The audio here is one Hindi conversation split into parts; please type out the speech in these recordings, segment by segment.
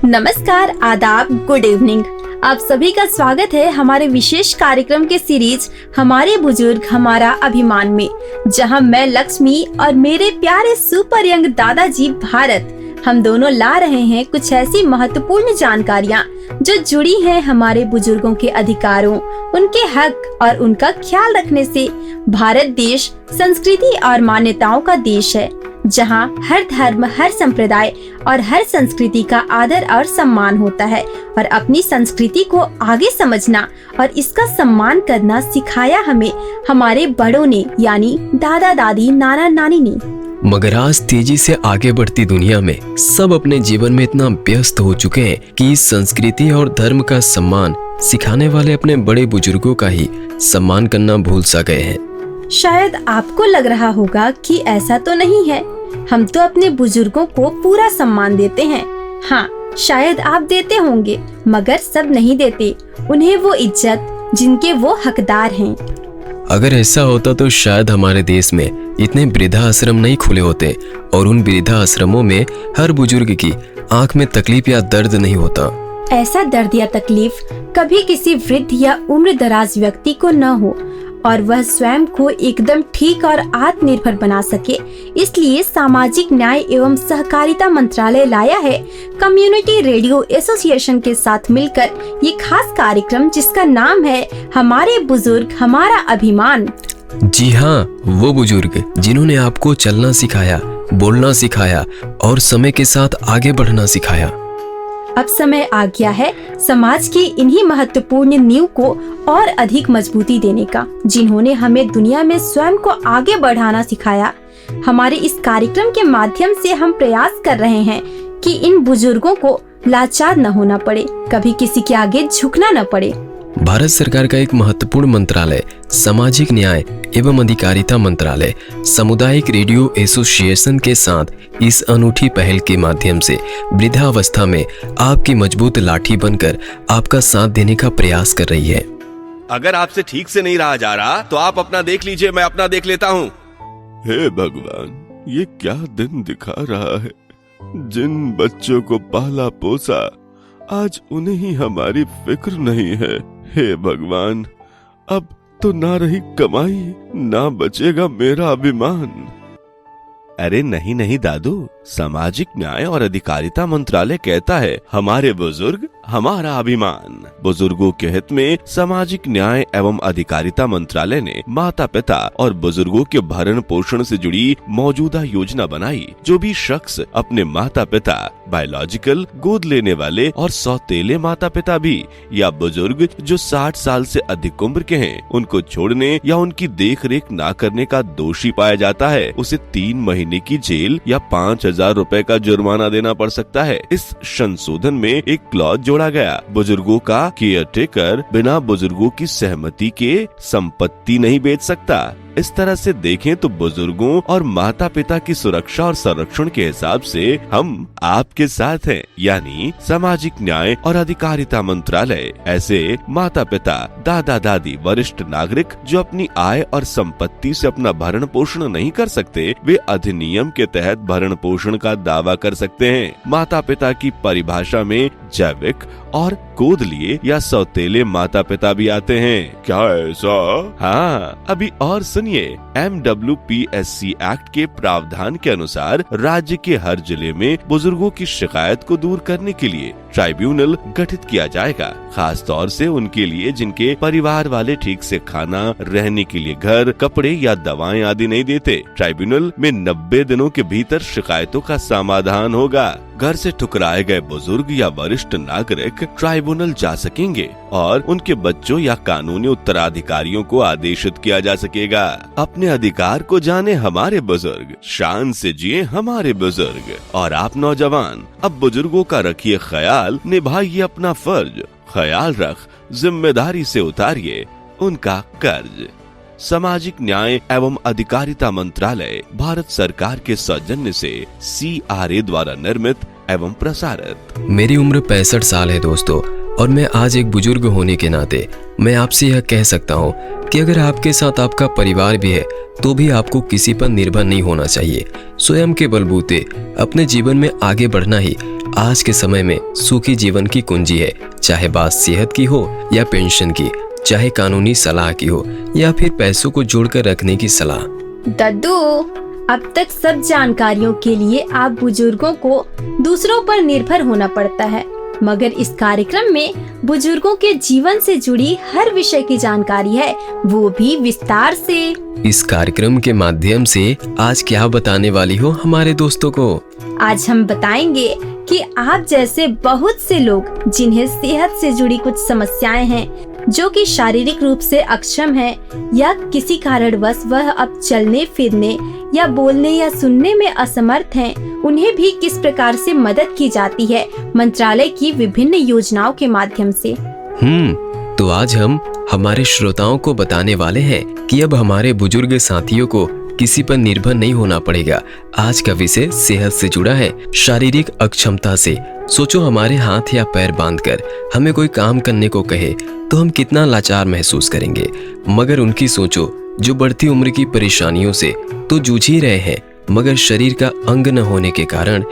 नमस्कार, आदाब, गुड इवनिंग। आप सभी का स्वागत है हमारे विशेष कार्यक्रम के सीरीज हमारे बुजुर्ग हमारा अभिमान में, जहां मैं लक्ष्मी और मेरे प्यारे सुपर यंग दादाजी भारत हम दोनों ला रहे हैं कुछ ऐसी महत्वपूर्ण जानकारियां जो जुड़ी हैं हमारे बुजुर्गों के अधिकारों, उनके हक और उनका ख्याल रखने से। भारत देश संस्कृति और मान्यताओं का देश है, जहां हर धर्म, हर संप्रदाय और हर संस्कृति का आदर और सम्मान होता है। और अपनी संस्कृति को आगे समझना और इसका सम्मान करना सिखाया हमें हमारे बड़ों ने, यानी दादा दादी, नाना नानी ने। मगर आज तेजी से आगे बढ़ती दुनिया में सब अपने जीवन में इतना व्यस्त हो चुके हैं कि इस संस्कृति और धर्म का सम्मान सिखाने वाले अपने बड़े बुजुर्गों का ही सम्मान करना भूल सा गए हैं। शायद आपको लग रहा होगा कि ऐसा तो नहीं है, हम तो अपने बुजुर्गों को पूरा सम्मान देते हैं। हाँ, शायद आप देते होंगे, मगर सब नहीं देते उन्हें वो इज्जत जिनके वो हकदार हैं। अगर ऐसा होता तो शायद हमारे देश में इतने वृद्धा आश्रम नहीं खुले होते और उन वृद्धा आश्रमों में हर बुजुर्ग की आंख में तकलीफ या दर्द नहीं होता। ऐसा दर्द या तकलीफ कभी किसी वृद्ध या उम्र दराज व्यक्ति को न हो और वह स्वयं को एकदम ठीक और आत्मनिर्भर बना सके। इसलिए सामाजिक न्याय एवं सहकारिता मंत्रालय लाया है कम्युनिटी रेडियो एसोसिएशन के साथ मिलकर ये खास कार्यक्रम, जिसका नाम है हमारे बुजुर्ग हमारा अभिमान। जी हाँ, वो बुजुर्ग जिन्होंने आपको चलना सिखाया, बोलना सिखाया और समय के साथ आगे बढ़ना सिखाया। अब समय आ गया है समाज की इन्हीं महत्वपूर्ण नींव को और अधिक मजबूती देने का, जिन्होंने हमें दुनिया में स्वयं को आगे बढ़ाना सिखाया। हमारे इस कार्यक्रम के माध्यम से हम प्रयास कर रहे हैं कि इन बुजुर्गों को लाचार न होना पड़े, कभी किसी के आगे झुकना न पड़े। भारत सरकार का एक महत्वपूर्ण मंत्रालय सामाजिक न्याय एवं अधिकारिता मंत्रालय सामुदायिक रेडियो एसोसिएशन के साथ इस अनूठी पहल के माध्यम से वृद्धावस्था में आपकी मजबूत लाठी बनकर आपका साथ देने का प्रयास कर रही है। अगर आपसे ठीक से नहीं रहा जा रहा तो आप अपना देख लीजिए, मैं अपना देख लेता हूँ। हे भगवान, ये क्या दिन दिखा रहा है। जिन बच्चों को पाला पोसा, आज उन्हें ही हमारी फिक्र नहीं है। हे भगवान, अब तो ना रही कमाई, ना बचेगा मेरा अभिमान। अरे नहीं नहीं दादू, सामाजिक न्याय और अधिकारिता मंत्रालय कहता है हमारे बुजुर्ग हमारा अभिमान। बुजुर्गों के हित में सामाजिक न्याय एवं अधिकारिता मंत्रालय ने माता पिता और बुजुर्गों के भरण पोषण से जुड़ी मौजूदा योजना बनाई। जो भी शख्स अपने माता पिता, बायोलॉजिकल गोद लेने वाले और सौतेले माता पिता भी, या बुजुर्ग जो 60 साल से अधिक उम्र के हैं, उनको छोड़ने या उनकी देख रेख न करने का दोषी पाया जाता है, उसे 3 महीने की जेल या 5,000 रुपए का जुर्माना देना पड़ सकता है। इस संशोधन में एक क्लॉज जोड़ा गया, बुजुर्गों का केयर टेकर बिना बुजुर्गों की सहमति के संपत्ति नहीं बेच सकता। इस तरह से देखें तो बुजुर्गों और माता पिता की सुरक्षा और संरक्षण के हिसाब से हम आपके साथ हैं, यानी सामाजिक न्याय और अधिकारिता मंत्रालय। ऐसे माता पिता, दादा दादी, वरिष्ठ नागरिक जो अपनी आय और संपत्ति से अपना भरण पोषण नहीं कर सकते, वे अधिनियम के तहत भरण पोषण का दावा कर सकते हैं। माता पिता की परिभाषा में जैविक और गोद लिए या सौतेले माता पिता भी आते हैं। क्या ऐसा? हाँ, अभी और सुनिए। MWPSC एक्ट के प्रावधान के अनुसार राज्य के हर जिले में बुजुर्गों की शिकायत को दूर करने के लिए ट्राइब्यूनल गठित किया जाएगा, खास तौर से उनके लिए जिनके परिवार वाले ठीक से खाना, रहने के लिए घर, कपड़े या दवाएं आदि नहीं देते। ट्राइब्यूनल में 90 दिनों के भीतर शिकायतों का समाधान होगा। घर से ठुकराए गए बुजुर्ग या वरिष्ठ नागरिक ट्राइब्यूनल जा सकेंगे और उनके बच्चों या कानूनी उत्तराधिकारियों को आदेशित किया जा सकेगा। अपने अधिकार को जाने हमारे बुजुर्ग, शान से जिए हमारे बुजुर्ग। और आप नौजवान, अब बुजुर्गों का रखिए ख्याल, निभाइए अपना फर्ज। ख्याल रख, जिम्मेदारी से उतारिए उनका कर्ज। सामाजिक न्याय एवं अधिकारिता मंत्रालय, भारत सरकार के सौजन्य से CRA द्वारा निर्मित एवं प्रसारित। मेरी उम्र 65 साल है दोस्तों, और मैं आज एक बुजुर्ग होने के नाते मैं आपसे यह कह सकता हूँ कि अगर आपके साथ आपका परिवार भी है तो भी आपको किसी पर निर्भर नहीं होना चाहिए। स्वयं के बलबूते अपने जीवन में आगे बढ़ना ही आज के समय में सुखी जीवन की कुंजी है, चाहे बात सेहत की हो या पेंशन की, चाहे कानूनी सलाह की हो या फिर पैसों को जोड़कर रखने की सलाह। दद्दू, अब तक सब जानकारियों के लिए आप बुजुर्गों को दूसरों पर निर्भर होना पड़ता है, मगर इस कार्यक्रम में बुजुर्गों के जीवन से जुड़ी हर विषय की जानकारी है, वो भी विस्तार से। इस कार्यक्रम के माध्यम से आज क्या बताने वाली हो हमारे दोस्तों को? आज हम बताएंगे कि आप जैसे बहुत से लोग जिन्हें सेहत से जुड़ी कुछ समस्याएं हैं, जो कि शारीरिक रूप से अक्षम हैं या किसी कारणवश वह अब चलने फिरने या बोलने या सुनने में असमर्थ हैं, उन्हें भी किस प्रकार से मदद की जाती है मंत्रालय की विभिन्न योजनाओं के माध्यम से। तो आज हम हमारे श्रोताओं को बताने वाले हैं कि अब हमारे बुजुर्ग साथियों को किसी पर निर्भर नहीं होना पड़ेगा। आज का विषय सेहत से जुड़ा है, शारीरिक अक्षमता से। सोचो, हमारे हाथ या पैर बांधकर हमें कोई काम करने को कहे तो हम कितना लाचार महसूस करेंगे, मगर उनकी सोचो जो बढ़ती उम्र की परेशानियों से तो जूझ ही रहे हैं, मगर शरीर का अंग न होने के कारण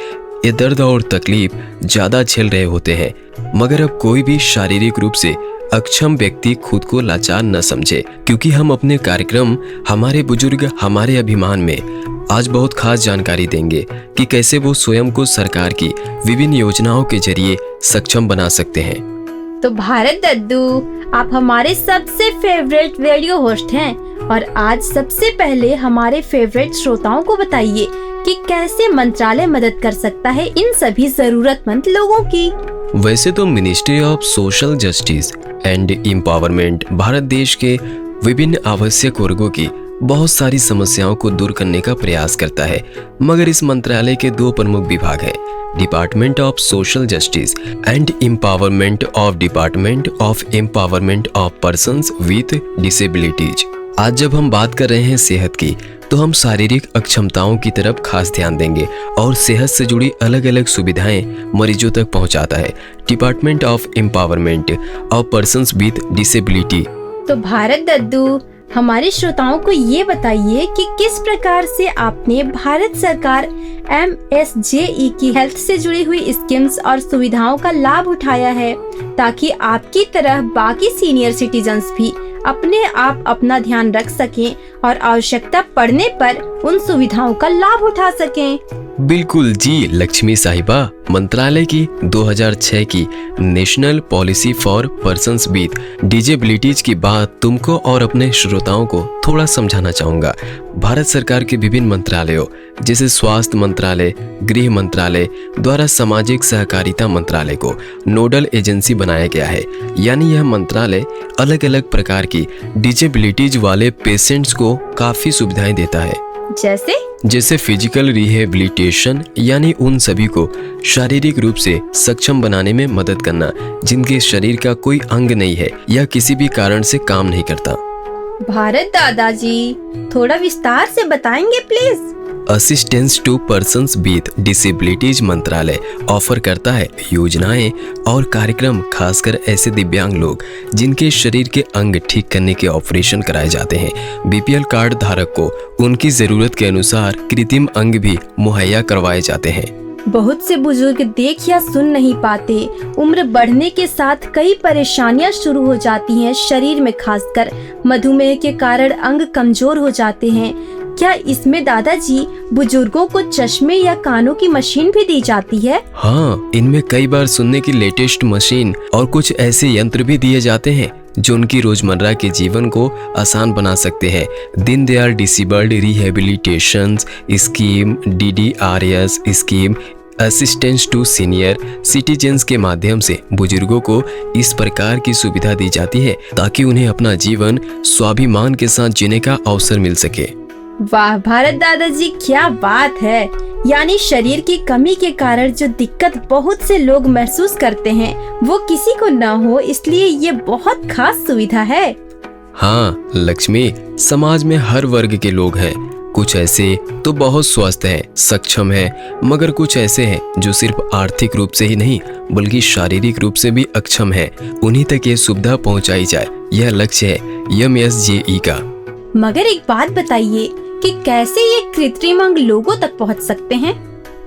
ये दर्द और तकलीफ ज्यादा झेल रहे होते हैं। मगर अब कोई भी शारीरिक रूप से अक्षम व्यक्ति खुद को लाचार न समझे, क्योंकि हम अपने कार्यक्रम हमारे बुजुर्ग हमारे अभिमान में आज बहुत खास जानकारी देंगे कि कैसे वो स्वयं को सरकार की विभिन्न योजनाओं के जरिए सक्षम बना सकते हैं। तो भारत दद्दू, आप हमारे सबसे फेवरेट रेडियो होस्ट हैं और आज सबसे पहले हमारे फेवरेट श्रोताओं को बताइए कि कैसे मंत्रालय मदद कर सकता है इन सभी जरूरतमंद लोगों की। वैसे तो ministry of social justice and empowerment Bharat देश के विभिन्न आवश्यक वर्गों की बहुत सारी समस्याओं को दूर करने का प्रयास करता है, मगर इस मंत्रालय के दो प्रमुख विभाग हैं, department of social justice and empowerment of department of empowerment of persons with disabilities. आज जब हम बात कर रहे हैं सेहत की, तो हम शारीरिक अक्षमताओं की तरफ खास ध्यान देंगे और सेहत से जुड़ी अलग अलग सुविधाएं मरीजों तक पहुंचाता है department of empowerment of persons with disability. तो भारत दद्दू, हमारे श्रोताओं को ये बताइए कि किस प्रकार से आपने भारत सरकार MSJE की हेल्थ से जुड़ी हुई स्कीम्स और सुविधाओं का लाभ उठाया है, ताकि आपकी तरह बाकी सीनियर सिटीजन्स भी अपने आप अपना ध्यान रख सकें और आवश्यकता पड़ने पर उन सुविधाओं का लाभ उठा सकें। बिल्कुल जी लक्ष्मी साहिबा, मंत्रालय की 2006 की national policy for persons with disabilities की बात तुमको और अपने श्रोताओं को थोड़ा समझाना चाहूंगा। भारत सरकार के विभिन्न मंत्रालयों जैसे स्वास्थ्य मंत्रालय, गृह मंत्रालय द्वारा सामाजिक सहकारिता मंत्रालय को नोडल एजेंसी बनाया गया है, यानी यह मंत्रालय अलग अलग प्रकार की डिसेबिलिटीज वाले पेशेंट्स को काफी सुविधाएं देता है, जैसे फिजिकल रिहेबिलिटेशन, यानी उन सभी को शारीरिक रूप से सक्षम बनाने में मदद करना जिनके शरीर का कोई अंग नहीं है या किसी भी कारण से काम नहीं करता। भारत दादाजी, थोड़ा विस्तार से बताएंगे please. Assistance to persons with disabilities मंत्रालय ऑफर करता है योजनाएं और कार्यक्रम खासकर ऐसे दिव्यांग लोग जिनके शरीर के अंग ठीक करने के ऑपरेशन कराए जाते हैं। BPL कार्ड धारक को उनकी जरूरत के अनुसार कृत्रिम अंग भी मुहैया करवाए जाते हैं। बहुत से बुजुर्ग देख या सुन नहीं पाते। उम्र बढ़ने के साथ कई परेशानियां शुरू हो जाती हैं। शरीर में खासकर मधुमेह के कारण अंग कमजोर हो जाते हैं। क्या इसमें दादाजी बुजुर्गों को चश्मे या कानों की मशीन भी दी जाती है? हाँ, इनमें कई बार सुनने की लेटेस्ट मशीन और कुछ ऐसे यंत्र भी दिए जाते हैं जो उनकी रोजमर्रा के जीवन को आसान बना सकते हैं। Deendayal disabled rehabilitation scheme DDRS scheme assistance to senior citizens के माध्यम से बुजुर्गों को इस प्रकार की सुविधा दी जाती है ताकि उन्हें अपना जीवन स्वाभिमान के साथ जीने का अवसर मिल सके। वाह भारत दादाजी, क्या बात है। यानी शरीर की कमी के कारण जो दिक्कत बहुत से लोग महसूस करते हैं वो किसी को न हो, इसलिए ये बहुत खास सुविधा है। हाँ लक्ष्मी, समाज में हर वर्ग के लोग हैं। कुछ ऐसे तो बहुत स्वस्थ हैं, सक्षम हैं, मगर कुछ ऐसे हैं जो सिर्फ आर्थिक रूप से ही नहीं बल्कि शारीरिक रूप से भी अक्षम हैं। उन्हीं तक ये सुविधा पहुंचाई जाए, यह लक्ष्य है MSJE का। मगर एक बात बताइए कि कैसे ये कृत्रिम अंग लोगों तक पहुंच सकते हैं?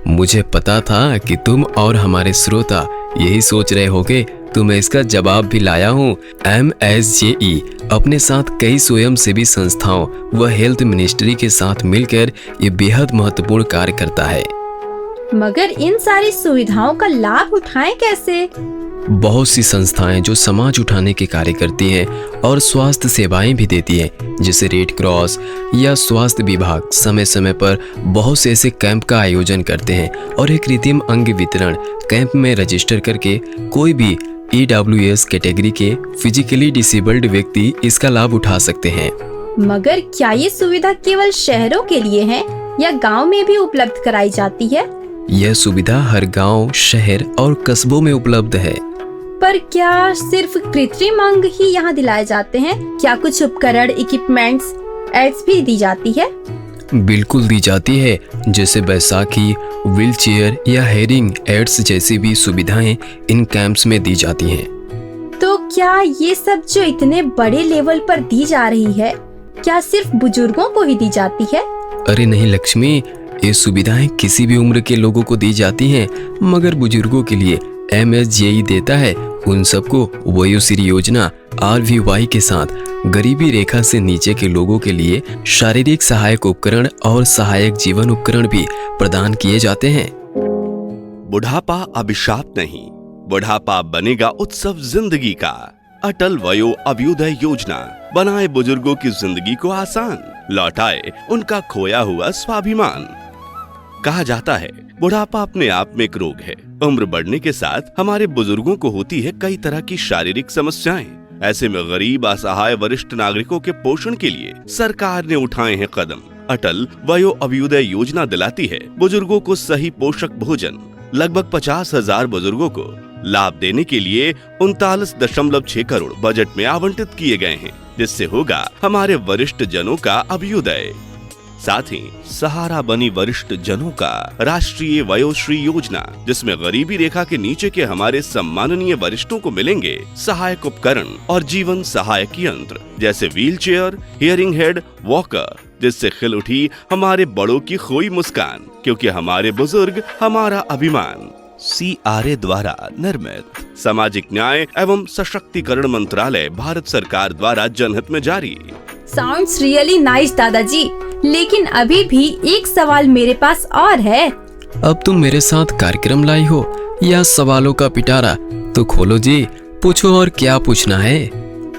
मुझे पता था कि तुम और हमारे श्रोता यही सोच रहे होगे, तो मैं इसका जवाब भी लाया हूँ। MSJE अपने साथ कई स्वयंसेवी संस्थाओं व हेल्थ मिनिस्ट्री के साथ मिलकर ये बेहद महत्वपूर्ण कार्य करता है। मगर इन सारी सुविधाओं का लाभ उठाएं कैसे? बहुत सी संस्थाएं जो समाज उठाने के कार्य करती हैं और स्वास्थ्य सेवाएं भी देती हैं, जैसे रेड क्रॉस या स्वास्थ्य विभाग समय समय पर बहुत से ऐसे कैंप का आयोजन करते हैं और एक कृत्रिम अंग वितरण कैंप में रजिस्टर करके कोई भी EWS कैटेगरी के फिजिकली डिसेबल्ड व्यक्ति इसका लाभ उठा सकते हैं। मगर क्या ये सुविधा केवल शहरों के लिए है या गांव में भी उपलब्ध कराई जाती है? यह सुविधा हर गांव, शहर और कस्बों में उपलब्ध है। पर क्या सिर्फ कृत्रिम अंग ही यहाँ दिलाए जाते हैं? क्या कुछ उपकरण, इक्विपमेंट्स, एड्स भी दी जाती है? बिल्कुल दी जाती है, जैसे बैसाखी, व्हीलचेयर या हेयरिंग एड्स जैसी भी सुविधाएं इन कैंप्स में दी जाती हैं। तो क्या ये सब जो इतने बड़े लेवल पर दी जा रही है, क्या सिर्फ बुजुर्गों को ही दी जाती है? अरे नहीं लक्ष्मी, ये सुविधाएं किसी भी उम्र के लोगों को दी जाती हैं, मगर बुजुर्गों के लिए MSJE देता है उन सबको वयोश्री योजना RVY के साथ गरीबी रेखा से नीचे के लोगों के लिए शारीरिक सहायक उपकरण और सहायक जीवन उपकरण भी प्रदान किए जाते हैं। बुढ़ापा अभिशाप नहीं, बुढ़ापा बनेगा उत्सव जिंदगी का। अटल वयो अभ्युदय योजना बनाए बुजुर्गों की जिंदगी को आसान, लौटाए उनका खोया हुआ स्वाभिमान। कहा जाता है बुढ़ापा अपने आप में एक रोग है। उम्र बढ़ने के साथ हमारे बुजुर्गों को होती है कई तरह की शारीरिक समस्याएं। ऐसे में गरीब, असहाय वरिष्ठ नागरिकों के पोषण के लिए सरकार ने उठाए हैं कदम। अटल वयो अभ्युदय योजना दिलाती है बुजुर्गों को सही पोषक भोजन। लगभग 50,000 बुजुर्गों को लाभ देने के लिए 39.6 करोड़ बजट में आवंटित किए गए हैं, जिससे होगा हमारे वरिष्ठ जनों का अभ्युदय। साथ ही सहारा बनी वरिष्ठ जनों का राष्ट्रीय वयोश्री योजना, जिसमें गरीबी रेखा के नीचे के हमारे सम्माननीय वरिष्ठों को मिलेंगे सहायक उपकरण और जीवन सहायक यंत्र, जैसे व्हीलचेयर, हियरिंग हेड, वॉकर, जिससे खिल उठी हमारे बड़ों की खोई मुस्कान, क्योंकि हमारे बुजुर्ग हमारा अभिमान। CRA द्वारा निर्मित सामाजिक न्याय एवं सशक्तिकरण मंत्रालय, भारत सरकार द्वारा जनहित में जारी। साउंड्स रियली नाइस दादाजी, लेकिन अभी भी एक सवाल मेरे पास और है। अब तुम मेरे साथ कार्यक्रम लाई हो या सवालों का पिटारा? तो खोलो जी, पूछो और क्या पूछना है।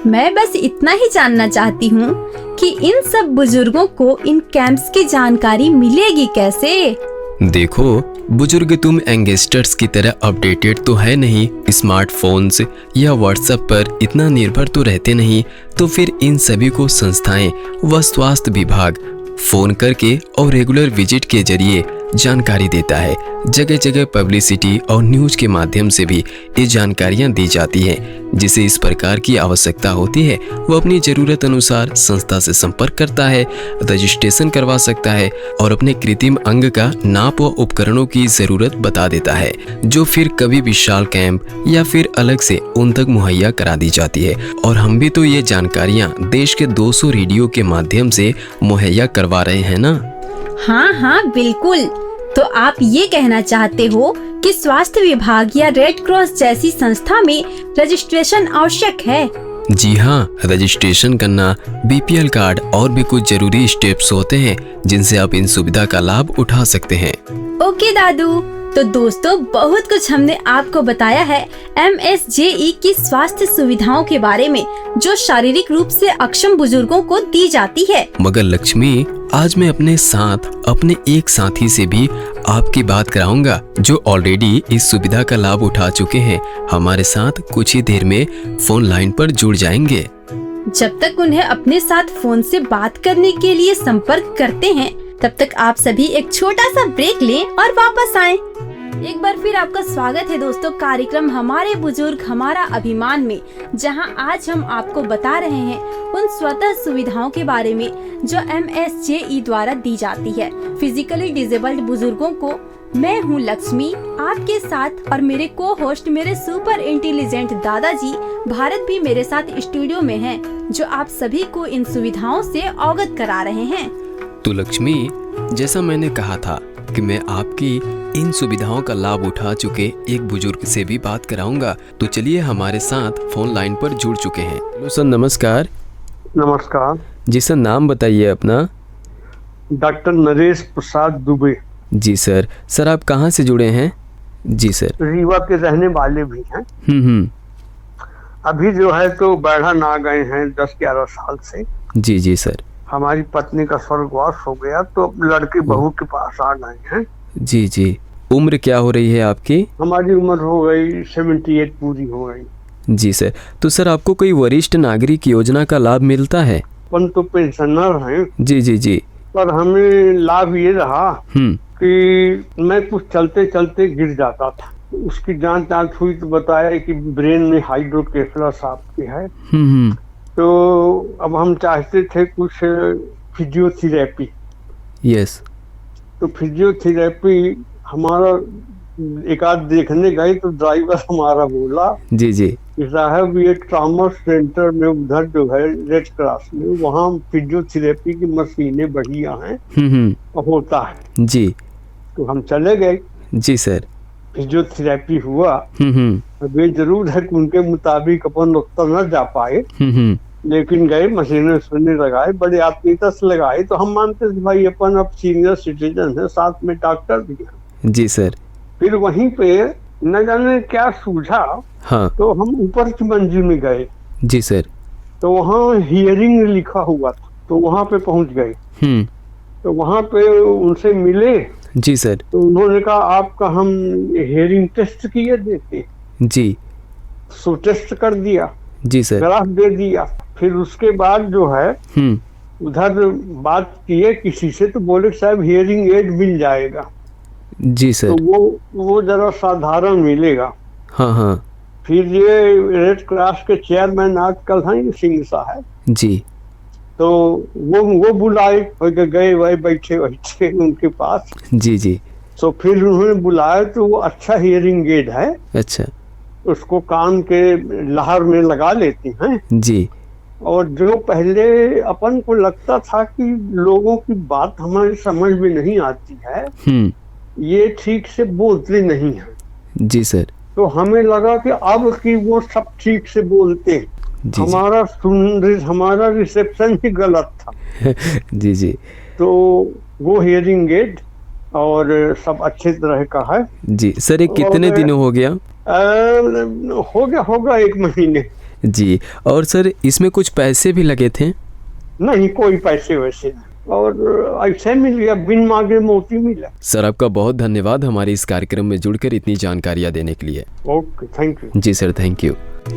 मैं बस इतना ही जानना चाहती हूँ कि इन सब बुजुर्गों को इन कैंप्स की जानकारी मिलेगी कैसे? देखो बुजुर्ग, तुम यंगस्टर्स की तरह अपडेटेड तो है नहीं, स्मार्टफोन्स या व्हाट्सएप पर इतना निर्भर तो रहते नहीं, तो फिर इन सभी को संस्थाएं व स्वास्थ्य विभाग फोन करके और रेगुलर विजिट के जरिए जानकारी देता है। जगह जगह पब्लिसिटी और न्यूज के माध्यम से भी ये जानकारियां दी जाती हैं। जिसे इस प्रकार की आवश्यकता होती है वो अपनी जरूरत अनुसार संस्था से संपर्क करता है, रजिस्ट्रेशन करवा सकता है और अपने कृत्रिम अंग का नाप व उपकरणों की जरूरत बता देता है, जो फिर कभी विशाल कैंप या फिर अलग से उन तक मुहैया करा दी जाती है। और हम भी तो ये जानकारियां देश के 200 रेडियो के माध्यम से मुहैया करवा रहे हैं ना। हाँ हाँ बिल्कुल। तो आप ये कहना चाहते हो कि स्वास्थ्य विभाग या रेड क्रॉस जैसी संस्था में रजिस्ट्रेशन आवश्यक है? जी हाँ, रजिस्ट्रेशन करना, BPL कार्ड और भी कुछ जरूरी स्टेप्स होते हैं जिनसे आप इन सुविधा का लाभ उठा सकते हैं। ओके दादू, तो दोस्तों बहुत कुछ हमने आपको बताया है MSJE की स्वास्थ्य सुविधाओं के बारे में, जो शारीरिक रूप से अक्षम बुजुर्गों को दी जाती है। मगर लक्ष्मी, आज मैं अपने साथ अपने एक साथी से भी आपकी बात कराऊंगा जो ऑलरेडी इस सुविधा का लाभ उठा चुके हैं। हमारे साथ कुछ ही देर में फोन लाइन पर जुड़ जाएंगे। जब तक उन्हें अपने साथ फोन से बात करने के लिए संपर्क करते हैं, तब तक आप सभी एक छोटा सा ब्रेक लें और वापस आएं। एक बार फिर आपका स्वागत है दोस्तों कार्यक्रम हमारे बुजुर्ग हमारा अभिमान में, जहां आज हम आपको बता रहे हैं उन स्वतः सुविधाओं के बारे में जो MSJE द्वारा दी जाती है फिजिकली डिसेबल्ड बुजुर्गों को। मैं हूं लक्ष्मी आपके साथ और मेरे को होस्ट मेरे सुपर इंटेलिजेंट दादाजी भारत भी मेरे साथ स्टूडियो में हैं, जो आप सभी को इन सुविधाओं से अवगत करा रहे हैं। तो लक्ष्मी, जैसा मैंने कहा था कि मैं आपकी इन सुविधाओं का लाभ उठा चुके एक बुजुर्ग से भी बात कराऊंगा। तो चलिए हमारे साथ फोन लाइन पर जुड़ चुके हैं। हेलो सर, नमस्कार। नमस्कार जी सर, नाम बताइए अपना। डॉक्टर नरेश प्रसाद दुबे। जी सर। सर आप कहाँ से जुड़े हैं? जी सर। रीवा के रहने वाले भी हैं। अभी जो है तो बैढ़न आ गए हैं 10-11 साल से। जी जी सर। हमारी पत्नी का स्वर्गवास हो गया तो लड़के बहू के पास आ गए हैं। जी जी। उम्र क्या हो रही है आपकी? हमारी उम्र हो गई 78 पूरी हो गई। जी सर। तो सर आपको कोई वरिष्ठ नागरिक योजना का लाभ मिलता है? अपन तो पेंशनर हैं। जी जी जी। पर हमें लाभ ये रहा कि मैं कुछ चलते चलते गिर जाता था। उसकी जांच हुई तो बताया कि ब्रेन में हाइड्रोकेफलस आपकी है। तो अब हम चाहते थे कुछ फिजियोथेरेपी। यस। तो फिजियोथेरेपी हमारा एक आध देखने गए तो ड्राइवर हमारा बोला जी जी कि साहब ये ट्रॉमा सेंटर में उधर जो है रेड क्रॉस में वहाँ फिजियोथेरेपी की मशीनें बढ़िया हैं होता है। जी। तो हम चले गए। जी सर। फिजियोथेरेपी हुआ। अब ये जरूर है कि उनके मुताबिक अपन उत्तर न जा पाए, लेकिन गए मशीनें लगाए, बड़े आत्मीयता से लगाए। तो हम मानते थे भाई अपन अब सीनियर सिटीजन है, साथ में डॉक्टर भी है। जी सर। फिर वहीं पे न जाने क्या सूझा। हाँ। तो हम ऊपर की मंजिल में गए। जी सर। तो वहाँ हियरिंग लिखा हुआ था, तो वहाँ पे पहुंच गए। तो वहाँ पे उनसे मिले। जी सर। तो उन्होंने कहा आपका हम हियरिंग टेस्ट किए देते। जी। सो टेस्ट कर दिया। जी सर। ग्राफ दे दिया। फिर उसके बाद जो है उधर बात किए किसी से, तो बोले साहब हियरिंग एड मिल जाएगा। जी सर। तो वो जरा साधारण मिलेगा। हाँ हाँ। फिर ये रेड क्रॉस के चेयरमैन आजकल हैं सिंह साहब। जी। तो वो बुलाए, गए वही बैठे उनके पास। जी जी। तो फिर उन्होंने बुलाया तो वो अच्छा हियरिंग एड है। अच्छा। उसको कान के लहर में लगा लेती हैं। जी। और जो पहले अपन को लगता था कि लोगों की बात हमारी समझ में नहीं आती है, ये ठीक से बोलते नहीं है। जी सर। तो हमें लगा कि अब कि वो सब ठीक से बोलते। हमारा रिसेप्शन ही गलत था। जी जी। तो वो हियरिंग एड और सब अच्छे तरह का है। जी सर। ये कितने दिनों हो गया? होगा 1 महीने। जी। और सर इसमें कुछ पैसे भी लगे थे? नहीं, कोई पैसे वैसे नहीं, और ऐसे मिल गया, बिन मांगे मोती मिला। सर आपका बहुत धन्यवाद हमारे इस कार्यक्रम में जुड़कर इतनी जानकारियां देने के लिए। Okay, thank you. जी सर, थैंक यू।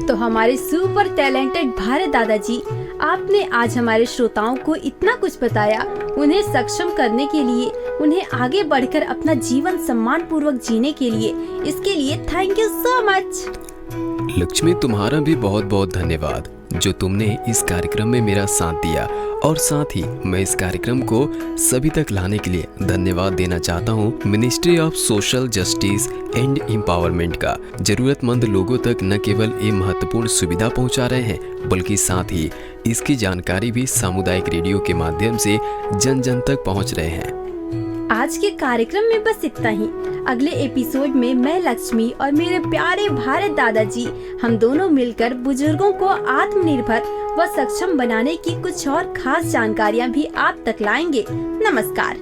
तो हमारे सुपर टैलेंटेड भारत दादाजी, आपने आज हमारे श्रोताओं को इतना कुछ बताया। उन्हें सक्षम करने के लिए, उन्हें आगे बढ़कर अपना जीवन सम्मान पूर्वक जीने के लिए, इसके लिए thank you so much. Lakshmi, तुम्हारा भी बहुत बहुत धन्यवाद जो तुमने इस कार्यक्रम में मेरा साथ दिया। और साथ ही मैं इस कार्यक्रम को सभी तक लाने के लिए धन्यवाद देना चाहता हूँ ministry of social justice and empowerment का। जरूरतमंद लोगों तक न केवल ये महत्वपूर्ण सुविधा पहुँचा रहे हैं, बल्कि साथ ही इसकी जानकारी भी सामुदायिक रेडियो के माध्यम से जन जन तक पहुँच रहे हैं। आज के कार्यक्रम में बस इतना ही। अगले एपिसोड में मैं लक्ष्मी और मेरे प्यारे भारत दादाजी, हम दोनों मिलकर बुजुर्गों को आत्मनिर्भर व सक्षम बनाने की कुछ और खास जानकारियां भी आप तक लाएंगे। नमस्कार।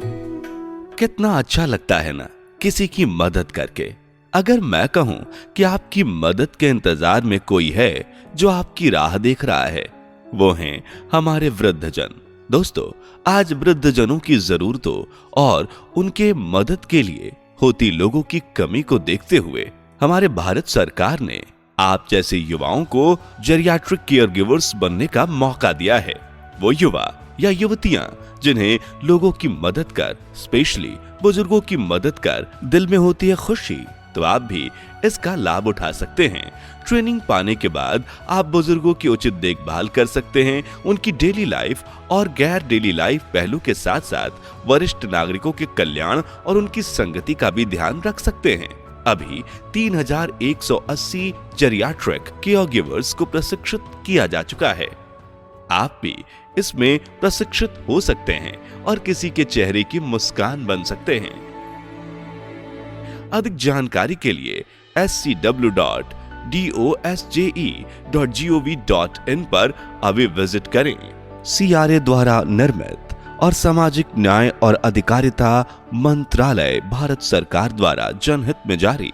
कितना अच्छा लगता है ना किसी की मदद करके। अगर मैं कहूँ कि आपकी मदद के इंतजार में कोई है जो आपकी राह देख रहा है, वो हैं हमारे वृद्धजन। दोस्तों, आज वृद्धजनों की जरूरतों और उनके मदद के लिए होती लोगों की कमी को देखते हुए हमारे भारत सरकार ने आप जैसे युवाओं को जेरियाट्रिक केयर गिवर्स बनने का मौका दिया है। वो युवा या युवतियां जिन्हें लोगों की मदद कर, स्पेशली बुजुर्गों की मदद कर दिल में होती है खुशी, तो आप भी इसका लाभ उठा सकते हैं। ट्रेनिंग पाने के बाद आप बुजुर्गों की उचित देखभाल कर सकते हैं। उनकी डेली लाइफ और गैर डेली लाइफ पहलू के साथ साथ वरिष्ठ नागरिकों के कल्याण और उनकी संगति का भी ध्यान रख सकते हैं। अभी 3180 जेरियाट्रिक केयर गिवर्स को प्रशिक्षित किया जा चुका है। आप भी इसमें प्रशिक्षित हो सकते हैं और किसी के चेहरे की मुस्कान बन सकते हैं। अधिक जानकारी के लिए scw.dosje.gov.in पर अभी विजिट करें। CRA द्वारा निर्मित और सामाजिक न्याय और अधिकारिता मंत्रालय, भारत सरकार द्वारा जनहित में जारी।